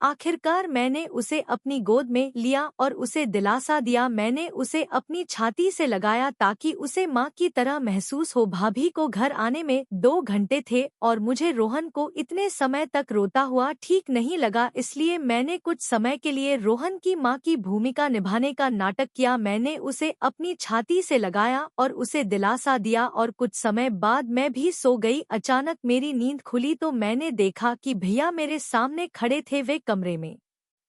आखिरकार मैंने उसे अपनी गोद में लिया और उसे दिलासा दिया। मैंने उसे अपनी छाती से लगाया ताकि उसे माँ की तरह महसूस हो। भाभी को घर आने में 2 घंटे थे और मुझे रोहन को इतने समय तक रोता हुआ ठीक नहीं लगा, इसलिए मैंने कुछ समय के लिए रोहन की माँ की भूमिका निभाने का नाटक किया। मैंने उसे अपनी छाती से लगाया और उसे दिलासा दिया और कुछ समय बाद मैं भी सो गई। अचानक मेरी नींद खुली तो मैंने देखा कि भैया मेरे सामने खड़े थे। वे कमरे में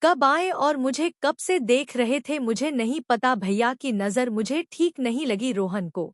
कब आए और मुझे कब से देख रहे थे मुझे नहीं पता। भैया की नज़र मुझे ठीक नहीं लगी। रोहन को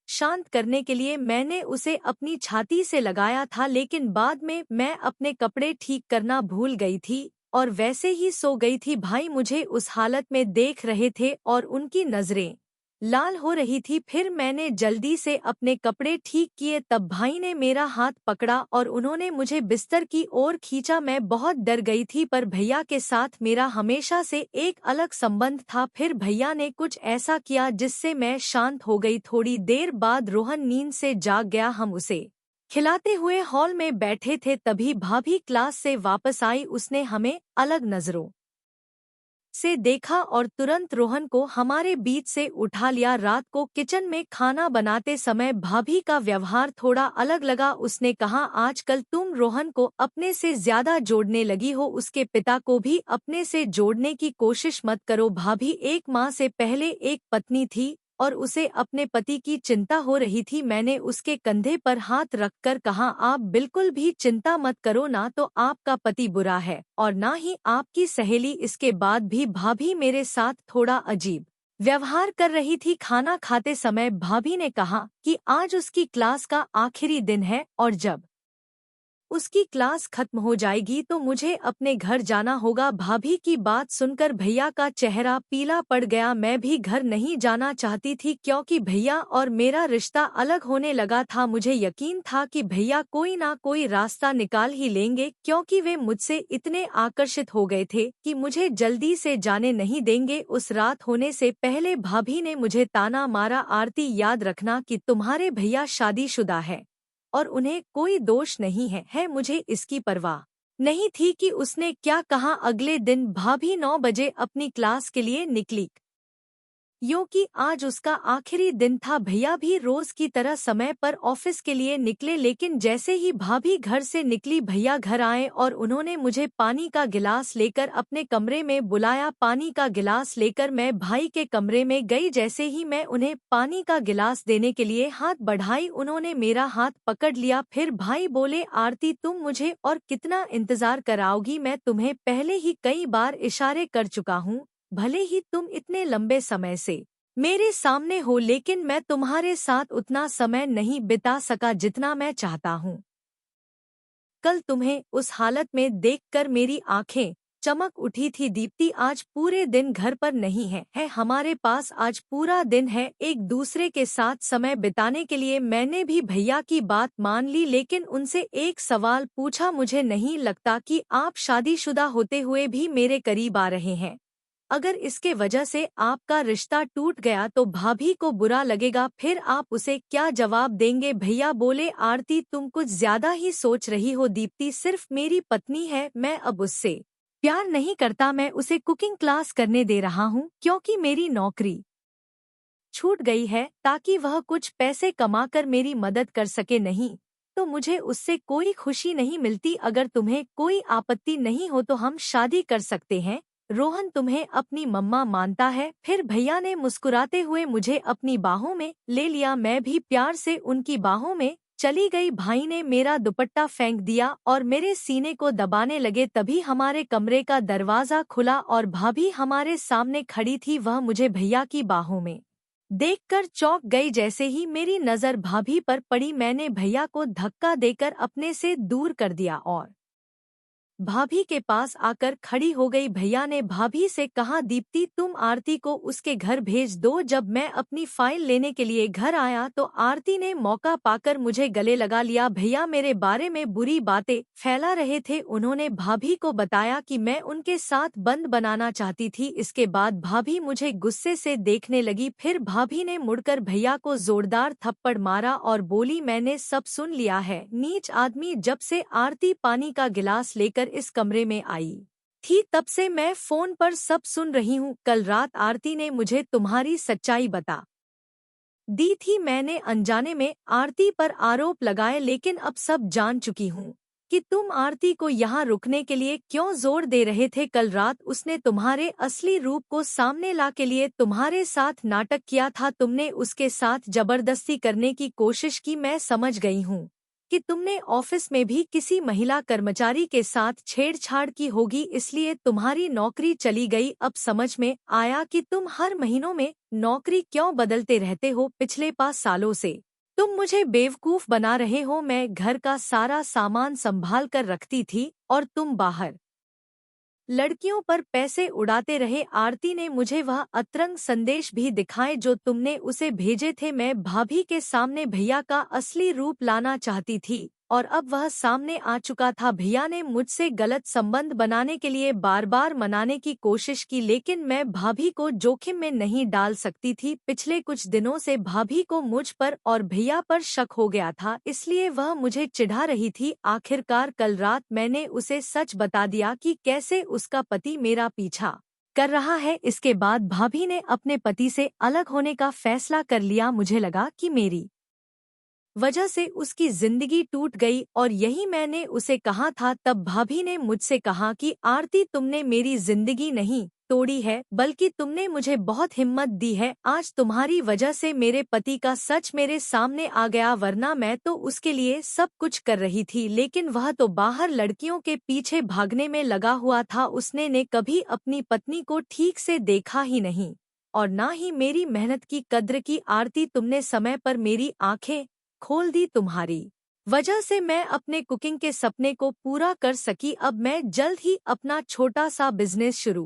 शांत करने के लिए मैंने उसे अपनी छाती से लगाया था, लेकिन बाद में मैं अपने कपड़े ठीक करना भूल गई थी और वैसे ही सो गई थी। भाई मुझे उस हालत में देख रहे थे और उनकी नज़रें लाल हो रही थी। फिर मैंने जल्दी से अपने कपड़े ठीक किए। तब भाई ने मेरा हाथ पकड़ा और उन्होंने मुझे बिस्तर की ओर खींचा। मैं बहुत डर गई थी, पर भैया के साथ मेरा हमेशा से एक अलग संबंध था। फिर भैया ने कुछ ऐसा किया जिससे मैं शांत हो गई। थोड़ी देर बाद रोहन नींद से जाग गया। हम उसे खिलाते हुए हॉल में बैठे थे, तभी भाभी क्लास से वापस आई। उसने हमें अलग नजरों से देखा और तुरंत रोहन को हमारे बीच से उठा लिया। रात को किचन में खाना बनाते समय भाभी का व्यवहार थोड़ा अलग लगा। उसने कहा, आजकल तुम रोहन को अपने से ज्यादा जोड़ने लगी हो, उसके पिता को भी अपने से जोड़ने की कोशिश मत करो। भाभी एक माँ से पहले एक पत्नी थी और उसे अपने पति की चिंता हो रही थी। मैंने उसके कंधे पर हाथ रखकर कहा, आप बिल्कुल भी चिंता मत करो, ना तो आपका पति बुरा है और ना ही आपकी सहेली। इसके बाद भी भाभी मेरे साथ थोड़ा अजीब व्यवहार कर रही थी। खाना खाते समय भाभी ने कहा कि आज उसकी क्लास का आखिरी दिन है और जब उसकी क्लास खत्म हो जाएगी तो मुझे अपने घर जाना होगा। भाभी की बात सुनकर भैया का चेहरा पीला पड़ गया। मैं भी घर नहीं जाना चाहती थी क्योंकि भैया और मेरा रिश्ता अलग होने लगा था। मुझे यकीन था कि भैया कोई ना कोई रास्ता निकाल ही लेंगे, क्योंकि वे मुझसे इतने आकर्षित हो गए थे कि मुझे जल्दी से जाने नहीं देंगे। उस रात होने से पहले भाभी ने मुझे ताना मारा, आरती याद रखना कि तुम्हारे भैया शादीशुदा है और उन्हें कोई दोष नहीं है। मुझे इसकी परवाह नहीं थी कि उसने क्या कहा। अगले दिन भाभी 9 बजे अपनी क्लास के लिए निकली, क्योंकि आज उसका आखिरी दिन था। भैया भी रोज की तरह समय पर ऑफिस के लिए निकले, लेकिन जैसे ही भाभी घर से निकली भैया घर आए और उन्होंने मुझे पानी का गिलास लेकर अपने कमरे में बुलाया। पानी का गिलास लेकर मैं भाई के कमरे में गई। जैसे ही मैं उन्हें पानी का गिलास देने के लिए हाथ बढ़ाई, उन्होंने मेरा हाथ पकड़ लिया। फिर भाई बोले, आरती तुम मुझे और कितना इंतजार कराओगी, मैं तुम्हें पहले ही कई बार इशारे कर चुका हूँ। भले ही तुम इतने लंबे समय से मेरे सामने हो, लेकिन मैं तुम्हारे साथ उतना समय नहीं बिता सका जितना मैं चाहता हूँ। कल तुम्हें उस हालत में देखकर मेरी आंखें चमक उठी थी। दीप्ति आज पूरे दिन घर पर नहीं है हमारे पास आज पूरा दिन है एक दूसरे के साथ समय बिताने के लिए। मैंने भी भैया की बात मान ली, लेकिन उनसे एक सवाल पूछा, मुझे नहीं लगता कि आप शादीशुदा होते हुए भी मेरे करीब आ रहे हैं। अगर इसके वजह से आपका रिश्ता टूट गया तो भाभी को बुरा लगेगा, फिर आप उसे क्या जवाब देंगे। भैया बोले, आरती तुम कुछ ज्यादा ही सोच रही हो। दीप्ति सिर्फ मेरी पत्नी है, मैं अब उससे प्यार नहीं करता। मैं उसे कुकिंग क्लास करने दे रहा हूँ क्योंकि मेरी नौकरी छूट गई है, ताकि वह कुछ पैसे कमाकर मेरी मदद कर सके। नहीं तो मुझे उससे कोई खुशी नहीं मिलती। अगर तुम्हें कोई आपत्ति नहीं हो तो हम शादी कर सकते हैं। रोहन तुम्हें अपनी मम्मा मानता है। फिर भैया ने मुस्कुराते हुए मुझे अपनी बाहों में ले लिया। मैं भी प्यार से उनकी बाहों में चली गई। भाई ने मेरा दुपट्टा फेंक दिया और मेरे सीने को दबाने लगे। तभी हमारे कमरे का दरवाजा खुला और भाभी हमारे सामने खड़ी थी। वह मुझे भैया की बाहों में देखकर चौंक गई। जैसे ही मेरी नज़र भाभी पर पड़ी, मैंने भैया को धक्का देकर अपने से दूर कर दिया और भाभी के पास आकर खड़ी हो गई। भैया ने भाभी से कहा, दीप्ति तुम आरती को उसके घर भेज दो। जब मैं अपनी फाइल लेने के लिए घर आया तो आरती ने मौका पाकर मुझे गले लगा लिया। भैया मेरे बारे में बुरी बातें फैला रहे थे। उन्होंने भाभी को बताया कि मैं उनके साथ बंद बनाना चाहती थी। इसके बाद भाभी मुझे गुस्से से देखने लगी। फिर भाभी ने मुड़कर भैया को जोरदार थप्पड़ मारा और बोली, मैंने सब सुन लिया है। नीच आदमी। जब से आरती पानी का गिलास लेकर घर इस कमरे में आई थी तब से मैं फोन पर सब सुन रही हूँ। कल रात आरती ने मुझे तुम्हारी सच्चाई बता दी थी। मैंने अनजाने में आरती पर आरोप लगाए, लेकिन अब सब जान चुकी हूँ कि तुम आरती को यहाँ रुकने के लिए क्यों जोर दे रहे थे। कल रात उसने तुम्हारे असली रूप को सामने ला के लिए तुम्हारे साथ नाटक किया था। तुमने उसके साथ जबरदस्ती करने की कोशिश की। मैं समझ गई हूँ कि तुमने ऑफिस में भी किसी महिला कर्मचारी के साथ छेड़छाड़ की होगी, इसलिए तुम्हारी नौकरी चली गई। अब समझ में आया कि तुम हर महीनों में नौकरी क्यों बदलते रहते हो। पिछले 5 सालों से तुम मुझे बेवकूफ बना रहे हो। मैं घर का सारा सामान संभाल कर रखती थी और तुम बाहर लड़कियों पर पैसे उड़ाते रहे। आरती ने मुझे वह अतरंग संदेश भी दिखाए जो तुमने उसे भेजे थे। मैं भाभी के सामने भैया का असली रूप लाना चाहती थी और अब वह सामने आ चुका था। भैया ने मुझसे गलत संबंध बनाने के लिए बार बार मनाने की कोशिश की, लेकिन मैं भाभी को जोखिम में नहीं डाल सकती थी। पिछले कुछ दिनों से भाभी को मुझ पर और भैया पर शक हो गया था, इसलिए वह मुझे चिढ़ा रही थी। आखिरकार कल रात मैंने उसे सच बता दिया कि कैसे उसका पति मेरा पीछा कर रहा है। इसके बाद भाभी ने अपने पति से अलग होने का फैसला कर लिया। मुझे लगा कि मेरी वजह से उसकी जिंदगी टूट गई और यही मैंने उसे कहा था। तब भाभी ने मुझसे कहा कि आरती, तुमने मेरी जिंदगी नहीं तोड़ी है, बल्कि तुमने मुझे बहुत हिम्मत दी है। आज तुम्हारी वजह से मेरे पति का सच मेरे सामने आ गया, वरना मैं तो उसके लिए सब कुछ कर रही थी, लेकिन वह तो बाहर लड़कियों के पीछे भागने में लगा हुआ था। उसने ने कभी अपनी पत्नी को ठीक से देखा ही नहीं और ना ही मेरी मेहनत की कद्र की। आरती, तुमने समय पर मेरी आंखें खोल दी। तुम्हारी वजह से मैं अपने कुकिंग के सपने को पूरा कर सकी। अब मैं जल्द ही अपना छोटा सा बिजनेस शुरू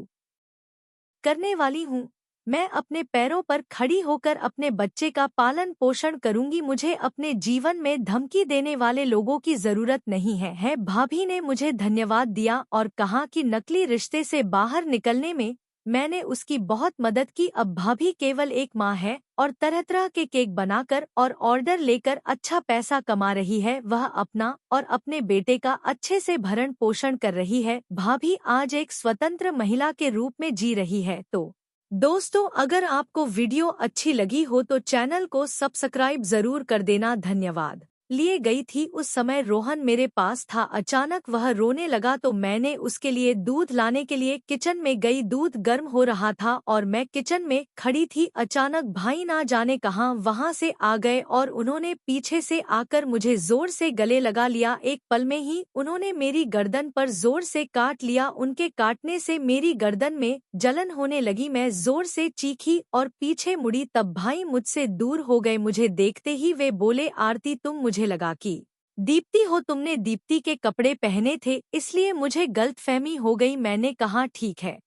करने वाली हूँ। मैं अपने पैरों पर खड़ी होकर अपने बच्चे का पालन पोषण करूंगी। मुझे अपने जीवन में धमकी देने वाले लोगों की जरूरत नहीं है। भाभी ने मुझे धन्यवाद दिया और कहा कि नकली रिश्ते से बाहर निकलने में मैंने उसकी बहुत मदद की। अब भाभी केवल एक माँ है और तरह तरह के केक बनाकर और ऑर्डर लेकर अच्छा पैसा कमा रही है। वह अपना और अपने बेटे का अच्छे से भरण पोषण कर रही है। भाभी आज एक स्वतंत्र महिला के रूप में जी रही है। तो दोस्तों, अगर आपको वीडियो अच्छी लगी हो तो चैनल को सब्सक्राइब जरूर कर देना। धन्यवाद। लिए गई थी। उस समय रोहन मेरे पास था। अचानक वह रोने लगा तो मैंने उसके लिए दूध लाने के लिए किचन में गई। दूध गर्म हो रहा था और मैं किचन में खड़ी थी। अचानक भाई ना जाने कहां वहां से आ गए और उन्होंने पीछे से आकर मुझे जोर से गले लगा लिया। एक पल में ही उन्होंने मेरी गर्दन पर जोर से काट लिया। उनके काटने से मेरी गर्दन में जलन होने लगी। मैं जोर से चीखी और पीछे मुड़ी, तब भाई मुझसे दूर हो गए। मुझे देखते ही वे बोले, आरती, तुम मुझे लगा कि दीप्ति हो। तुमने दीप्ति के कपड़े पहने थे, इसलिए मुझे गलतफहमी हो गई। मैंने कहा ठीक है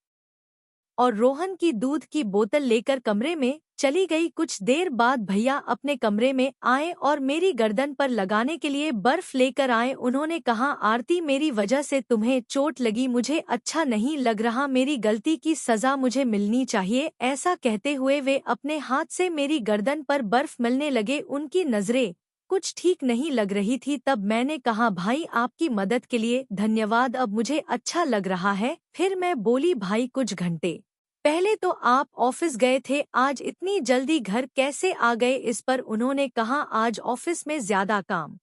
और रोहन की दूध की बोतल लेकर कमरे में चली गई। कुछ देर बाद भैया अपने कमरे में आए और मेरी गर्दन पर लगाने के लिए बर्फ लेकर आए। उन्होंने कहा, आरती, मेरी वजह से तुम्हें चोट लगी, मुझे अच्छा नहीं लग रहा। मेरी गलती की सजा मुझे मिलनी चाहिए। ऐसा कहते हुए वे अपने हाथ से मेरी गर्दन पर बर्फ मलने लगे। उनकी नजरें कुछ ठीक नहीं लग रही थी। तब मैंने कहा, भाई, आपकी मदद के लिए धन्यवाद, अब मुझे अच्छा लग रहा है। फिर मैं बोली, भाई, कुछ घंटे पहले तो आप ऑफिस गए थे, आज इतनी जल्दी घर कैसे आ गए? इस पर उन्होंने कहा, आज ऑफिस में ज्यादा काम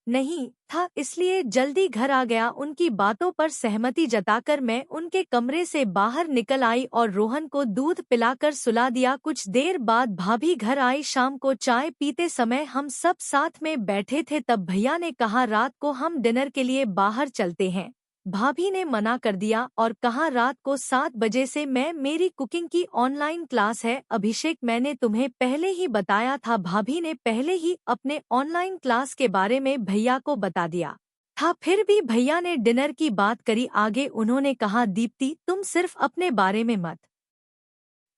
नहीं था, इसलिए जल्दी घर आ गया। उनकी बातों पर सहमति जताकर मैं उनके कमरे से बाहर निकल आई और रोहन को दूध पिलाकर सुला दिया। कुछ देर बाद भाभी घर आई। शाम को चाय पीते समय हम सब साथ में बैठे थे। तब भैया ने कहा, रात को हम डिनर के लिए बाहर चलते हैं। भाभी ने मना कर दिया और कहा, रात को 7 बजे से मेरी कुकिंग की ऑनलाइन क्लास है। अभिषेक, मैंने तुम्हें पहले ही बताया था। भाभी ने पहले ही अपने ऑनलाइन क्लास के बारे में भैया को बता दिया था। फिर भी भैया ने डिनर की बात करी आगे। उन्होंने कहा, दीप्ति, तुम सिर्फ अपने बारे में मत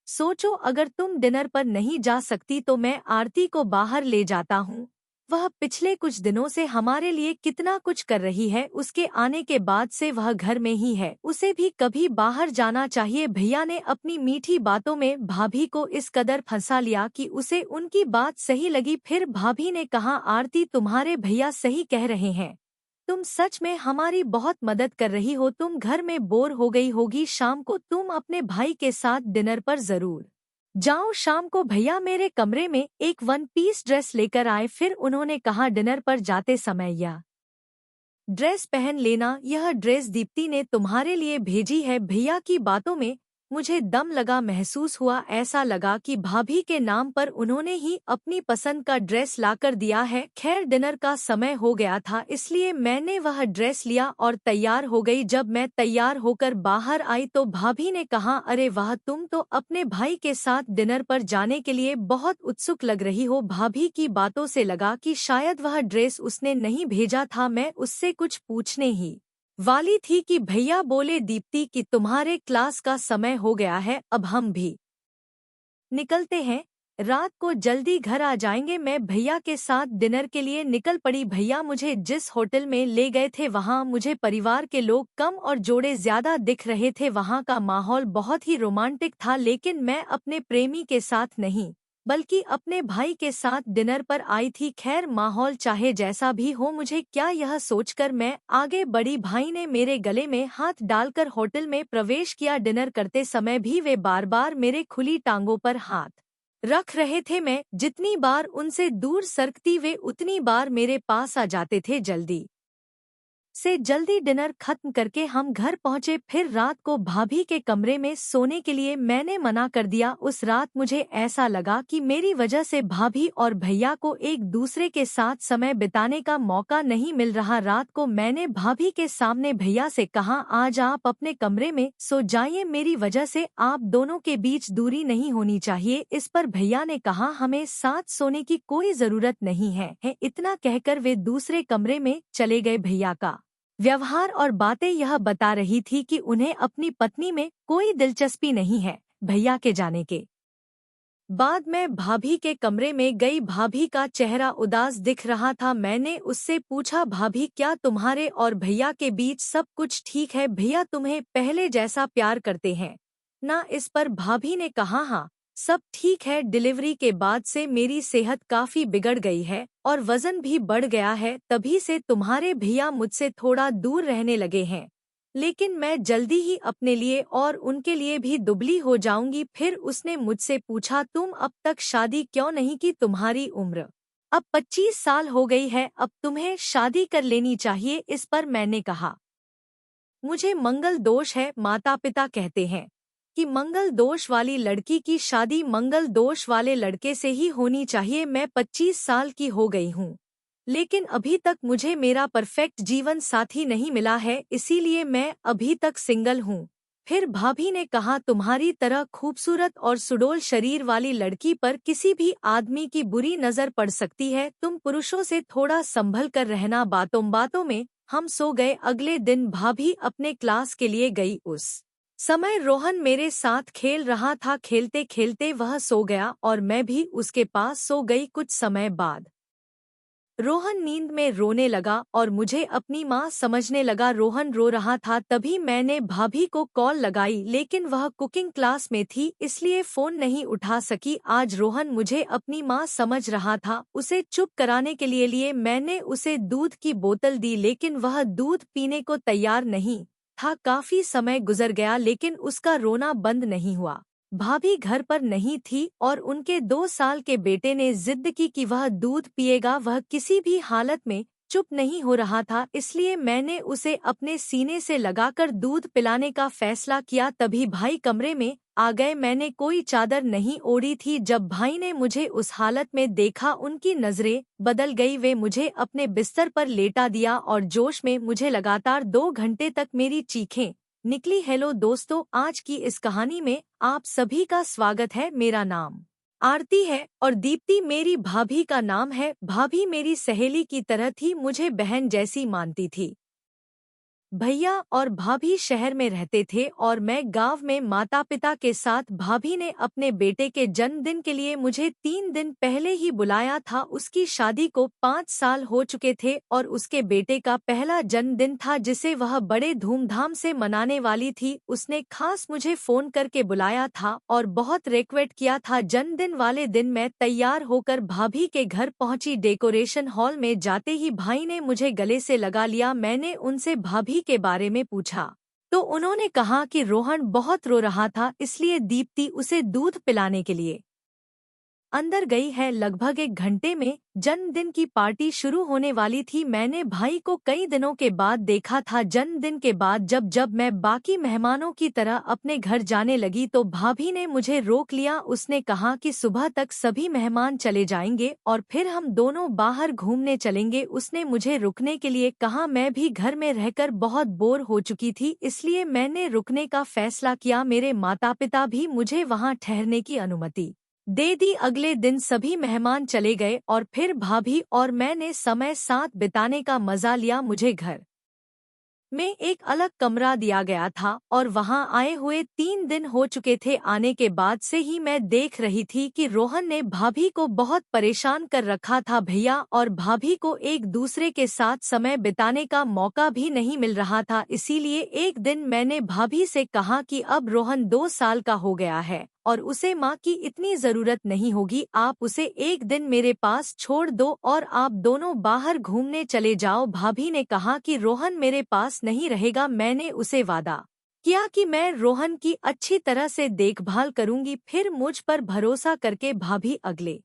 सोचो, अगर तुम डिनर पर नहीं जा सकती तो मैं आरती को बाहर ले जाता हूँ। वह पिछले कुछ दिनों से हमारे लिए कितना कुछ कर रही है। उसके आने के बाद से वह घर में ही है, उसे भी कभी बाहर जाना चाहिए। भैया ने अपनी मीठी बातों में भाभी को इस कदर फंसा लिया कि उसे उनकी बात सही लगी। फिर भाभी ने कहा, आरती, तुम्हारे भैया सही कह रहे हैं, तुम सच में हमारी बहुत मदद कर रही हो। तुम घर में बोर हो गई होगी, शाम को तुम अपने भाई के साथ डिनर पर जरूर जाओ। शाम को भैया मेरे कमरे में एक वन पीस ड्रेस लेकर आए। फिर उन्होंने कहा डिनर पर जाते समय यह ड्रेस पहन लेना। यह ड्रेस दीप्ति ने तुम्हारे लिए भेजी है। भैया की बातों में मुझे दम लगा महसूस हुआ। ऐसा लगा कि भाभी के नाम पर उन्होंने ही अपनी पसंद का ड्रेस लाकर दिया है। खैर डिनर का समय हो गया था, इसलिए मैंने वह ड्रेस लिया और तैयार हो गई। जब मैं तैयार होकर बाहर आई तो भाभी ने कहा, अरे वाह, तुम तो अपने भाई के साथ डिनर पर जाने के लिए बहुत उत्सुक लग रही हो। भाभी की बातों से लगा कि शायद वह ड्रेस उसने नहीं भेजा था। मैं उससे कुछ पूछने ही वाली थी कि भैया बोले, दीप्ति कि तुम्हारे क्लास का समय हो गया है, अब हम भी निकलते हैं, रात को जल्दी घर आ जाएंगे। मैं भैया के साथ डिनर के लिए निकल पड़ी। भैया मुझे जिस होटल में ले गए थे वहाँ मुझे परिवार के लोग कम और जोड़े ज्यादा दिख रहे थे। वहाँ का माहौल बहुत ही रोमांटिक था, लेकिन मैं अपने प्रेमी के साथ नहीं बल्कि अपने भाई के साथ डिनर पर आई थी। खैर माहौल चाहे जैसा भी हो, मुझे क्या, यह सोचकर मैं आगे बढ़ी। भाई ने मेरे गले में हाथ डालकर होटल में प्रवेश किया। डिनर करते समय भी वे बार बार मेरे खुली टांगों पर हाथ रख रहे थे। मैं जितनी बार उनसे दूर सरकती वे उतनी बार मेरे पास आ जाते थे। जल्दी डिनर खत्म करके हम घर पहुंचे। फिर रात को भाभी के कमरे में सोने के लिए मैंने मना कर दिया। उस रात मुझे ऐसा लगा कि मेरी वजह से भाभी और भैया को एक दूसरे के साथ समय बिताने का मौका नहीं मिल रहा। रात को मैंने भाभी के सामने भैया से कहा, आज आप अपने कमरे में सो जाइए, मेरी वजह से आप दोनों के बीच दूरी नहीं होनी चाहिए। इस पर भैया ने कहा, हमें साथ सोने की कोई जरूरत नहीं है। इतना कहकर वे दूसरे कमरे में चले गए। भैया का व्यवहार और बातें यह बता रही थी कि उन्हें अपनी पत्नी में कोई दिलचस्पी नहीं है। भैया के जाने के बाद मैं भाभी के कमरे में गई। भाभी का चेहरा उदास दिख रहा था। मैंने उससे पूछा, भाभी क्या तुम्हारे और भैया के बीच सब कुछ ठीक है? भैया तुम्हें पहले जैसा प्यार करते हैं ना? इस पर भाभी ने कहा, हाँ सब ठीक है। डिलीवरी के बाद से मेरी सेहत काफी बिगड़ गई है और वजन भी बढ़ गया है, तभी से तुम्हारे भैया मुझसे थोड़ा दूर रहने लगे हैं। लेकिन मैं जल्दी ही अपने लिए और उनके लिए भी दुबली हो जाऊंगी। फिर उसने मुझसे पूछा, तुम अब तक शादी क्यों नहीं की? तुम्हारी उम्र अब 25 साल हो गई है, अब तुम्हें शादी कर लेनी चाहिए। इस पर मैंने कहा, मुझे मंगल दोष है। माता पिता कहते हैं कि मंगल दोष वाली लड़की की शादी मंगल दोष वाले लड़के से ही होनी चाहिए। मैं 25 साल की हो गई हूँ, लेकिन अभी तक मुझे मेरा परफेक्ट जीवन साथी नहीं मिला है, इसीलिए मैं अभी तक सिंगल हूँ। फिर भाभी ने कहा, तुम्हारी तरह खूबसूरत और सुडौल शरीर वाली लड़की पर किसी भी आदमी की बुरी नजर पड़ सकती है। तुम पुरुषों से थोड़ा संभल कर रहना। बातों बातों में हम सो गए। अगले दिन भाभी अपने क्लास के लिए गई। उस समय रोहन मेरे साथ खेल रहा था। खेलते खेलते वह सो गया और मैं भी उसके पास सो गई। कुछ समय बाद रोहन नींद में रोने लगा और मुझे अपनी माँ समझने लगा। रोहन रो रहा था, तभी मैंने भाभी को कॉल लगाई, लेकिन वह कुकिंग क्लास में थी इसलिए फोन नहीं उठा सकी। आज रोहन मुझे अपनी माँ समझ रहा था। उसे चुप कराने के लिए मैंने उसे दूध की बोतल दी, लेकिन वह दूध पीने को तैयार नहीं था। काफी समय गुजर गया लेकिन उसका रोना बंद नहीं हुआ। भाभी घर पर नहीं थी और उनके 2 साल के बेटे ने जिद की कि वह दूध पिएगा। वह किसी भी हालत में चुप नहीं हो रहा था, इसलिए मैंने उसे अपने सीने से लगाकर दूध पिलाने का फैसला किया। तभी भाई कमरे में आ गए। मैंने कोई चादर नहीं ओढ़ी थी। जब भाई ने मुझे उस हालत में देखा, उनकी नजरें बदल गई। वे मुझे अपने बिस्तर पर लेटा दिया और जोश में मुझे लगातार 2 घंटे तक मेरी चीखें निकली। हेलो दोस्तों, आज की इस कहानी में आप सभी का स्वागत है। मेरा नाम आरती है और दीप्ति मेरी भाभी का नाम है। भाभी मेरी सहेली की तरह थी, मुझे बहन जैसी मानती थी। भैया और भाभी शहर में रहते थे और मैं गांव में माता पिता के साथ। भाभी ने अपने बेटे के जन्मदिन के लिए मुझे 3 दिन पहले ही बुलाया था। उसकी शादी को 5 साल हो चुके थे और उसके बेटे का पहला जन्मदिन था जिसे वह बड़े धूमधाम से मनाने वाली थी। उसने खास मुझे फोन करके बुलाया था और बहुत रिक्वेस्ट किया था। जन्मदिन वाले दिन मैं तैयार होकर भाभी के घर पहुंची। डेकोरेशन हॉल में जाते ही भाई ने मुझे गले से लगा लिया। मैंने उनसे भाभी के बारे में पूछा तो उन्होंने कहा कि रोहन बहुत रो रहा था, इसलिए दीप्ति उसे दूध पिलाने के लिए अंदर गई है। लगभग 1 घंटे में जन्मदिन की पार्टी शुरू होने वाली थी। मैंने भाई को कई दिनों के बाद देखा था। जन्मदिन के बाद जब जब मैं बाकी मेहमानों की तरह अपने घर जाने लगी तो भाभी ने मुझे रोक लिया। उसने कहा कि सुबह तक सभी मेहमान चले जाएंगे और फिर हम दोनों बाहर घूमने चलेंगे। उसने मुझे रुकने के लिए कहा। मैं भी घर में रहकर बहुत बोर हो चुकी थी, इसलिए मैंने रुकने का फैसला किया। मेरे माता पिता भी मुझे वहां ठहरने की अनुमति दे दी। अगले दिन सभी मेहमान चले गए और फिर भाभी और मैंने समय साथ बिताने का मजा लिया। मुझे घर में एक अलग कमरा दिया गया था और वहां आए हुए 3 दिन हो चुके थे। आने के बाद से ही मैं देख रही थी कि रोहन ने भाभी को बहुत परेशान कर रखा था। भैया और भाभी को एक दूसरे के साथ समय बिताने का मौका भी नहीं मिल रहा था। इसीलिए एक दिन मैंने भाभी से कहा कि अब रोहन 2 साल का हो गया है और उसे माँ की इतनी जरूरत नहीं होगी। आप उसे एक दिन मेरे पास छोड़ दो और आप दोनों बाहर घूमने चले जाओ। भाभी ने कहा कि रोहन मेरे पास नहीं रहेगा। मैंने उसे वादा किया कि मैं रोहन की अच्छी तरह से देखभाल करूंगी। फिर मुझ पर भरोसा करके भाभी अगले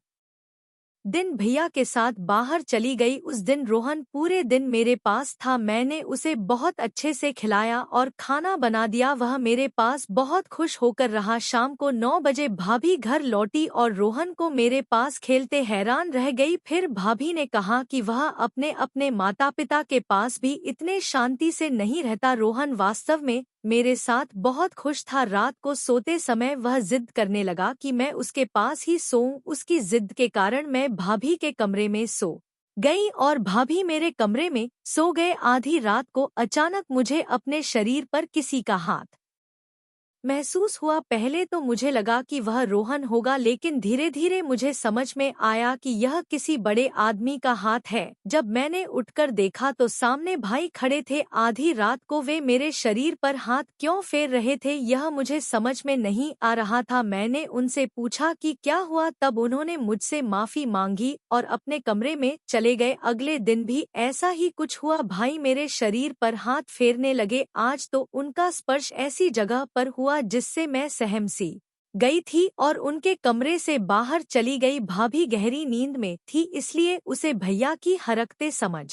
दिन भैया के साथ बाहर चली गई। उस दिन रोहन पूरे दिन मेरे पास था। मैंने उसे बहुत अच्छे से खिलाया और खाना बना दिया। वह मेरे पास बहुत खुश होकर रहा। शाम को 9 बजे भाभी घर लौटी और रोहन को मेरे पास खेलते हैरान रह गई। फिर भाभी ने कहा कि वह अपने अपने माता पिता के पास भी इतने शांति से नहीं रहता। रोहन वास्तव में मेरे साथ बहुत खुश था। रात को सोते समय वह जिद करने लगा कि मैं उसके पास ही सोऊं। उसकी जिद के कारण मैं भाभी के कमरे में सो गई और भाभी मेरे कमरे में सो गए। आधी रात को अचानक मुझे अपने शरीर पर किसी का हाथ महसूस हुआ। पहले तो मुझे लगा कि वह रोहन होगा, लेकिन धीरे धीरे मुझे समझ में आया कि यह किसी बड़े आदमी का हाथ है। जब मैंने उठकर देखा तो सामने भाई खड़े थे। आधी रात को वे मेरे शरीर पर हाथ क्यों फेर रहे थे, यह मुझे समझ में नहीं आ रहा था। मैंने उनसे पूछा कि क्या हुआ, तब उन्होंने मुझसे माफी मांगी और अपने कमरे में चले गए। अगले दिन भी ऐसा ही कुछ हुआ। भाई मेरे शरीर पर हाथ फेरने लगे। आज तो उनका स्पर्श ऐसी जगह पर हुआ जिससे मैं सहम सी गई थी और उनके कमरे से बाहर चली गई। भाभी गहरी नींद में थी, इसलिए उसे भैया की हरकतें समझ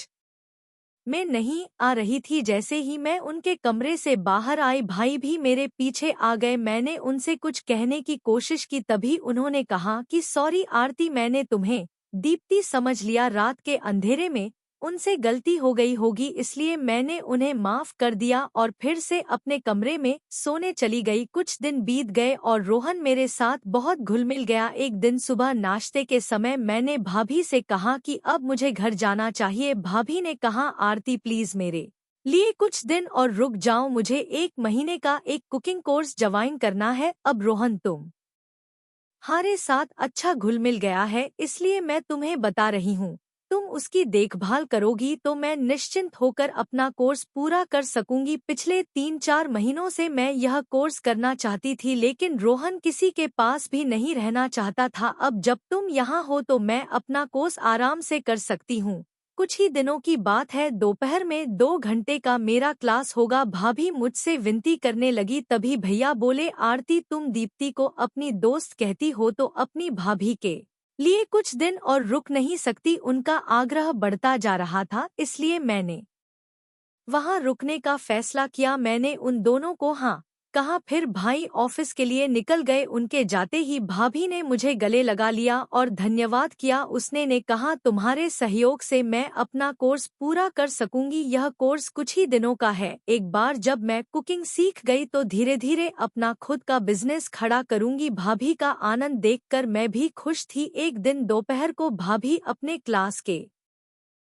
में नहीं आ रही थी। जैसे ही मैं उनके कमरे से बाहर आई, भाई भी मेरे पीछे आ गए। मैंने उनसे कुछ कहने की कोशिश की, तभी उन्होंने कहा कि सॉरी आरती, मैंने तुम्हें दीप्ति समझ लिया। रात के अंधेरे में उनसे गलती हो गई होगी, इसलिए मैंने उन्हें माफ कर दिया और फिर से अपने कमरे में सोने चली गई। कुछ दिन बीत गए और रोहन मेरे साथ बहुत घुल मिल गया। एक दिन सुबह नाश्ते के समय मैंने भाभी से कहा कि अब मुझे घर जाना चाहिए। भाभी ने कहा आरती प्लीज मेरे लिए कुछ दिन और रुक जाओ, मुझे 1 महीने का एक कुकिंग कोर्स ज्वाइन करना है। अब रोहन तुम्हारे साथ अच्छा घुल मिल गया है, इसलिए मैं तुम्हें बता रही हूँ। तुम उसकी देखभाल करोगी तो मैं निश्चिंत होकर अपना कोर्स पूरा कर सकूंगी। पिछले 3-4 महीनों से मैं यह कोर्स करना चाहती थी, लेकिन रोहन किसी के पास भी नहीं रहना चाहता था। अब जब तुम यहाँ हो तो मैं अपना कोर्स आराम से कर सकती हूँ। कुछ ही दिनों की बात है, दोपहर में 2 घंटे का मेरा क्लास होगा। भाभी मुझसे विनती करने लगी, तभी भैया बोले आरती, तुम दीप्ति को अपनी दोस्त कहती हो तो अपनी भाभी के लिए कुछ दिन और रुक नहीं सकती। उनका आग्रह बढ़ता जा रहा था, इसलिए मैंने वहां रुकने का फैसला किया। मैंने उन दोनों को हाँ कहा। फिर भाई ऑफिस के लिए निकल गए। उनके जाते ही भाभी ने मुझे गले लगा लिया और धन्यवाद किया। उसने ने कहा तुम्हारे सहयोग से मैं अपना कोर्स पूरा कर सकूंगी। यह कोर्स कुछ ही दिनों का है। एक बार जब मैं कुकिंग सीख गई तो धीरे धीरे अपना खुद का बिजनेस खड़ा करूंगी। भाभी का आनंद देखकर मैं भी खुश थी। एक दिन दोपहर को भाभी अपने क्लास के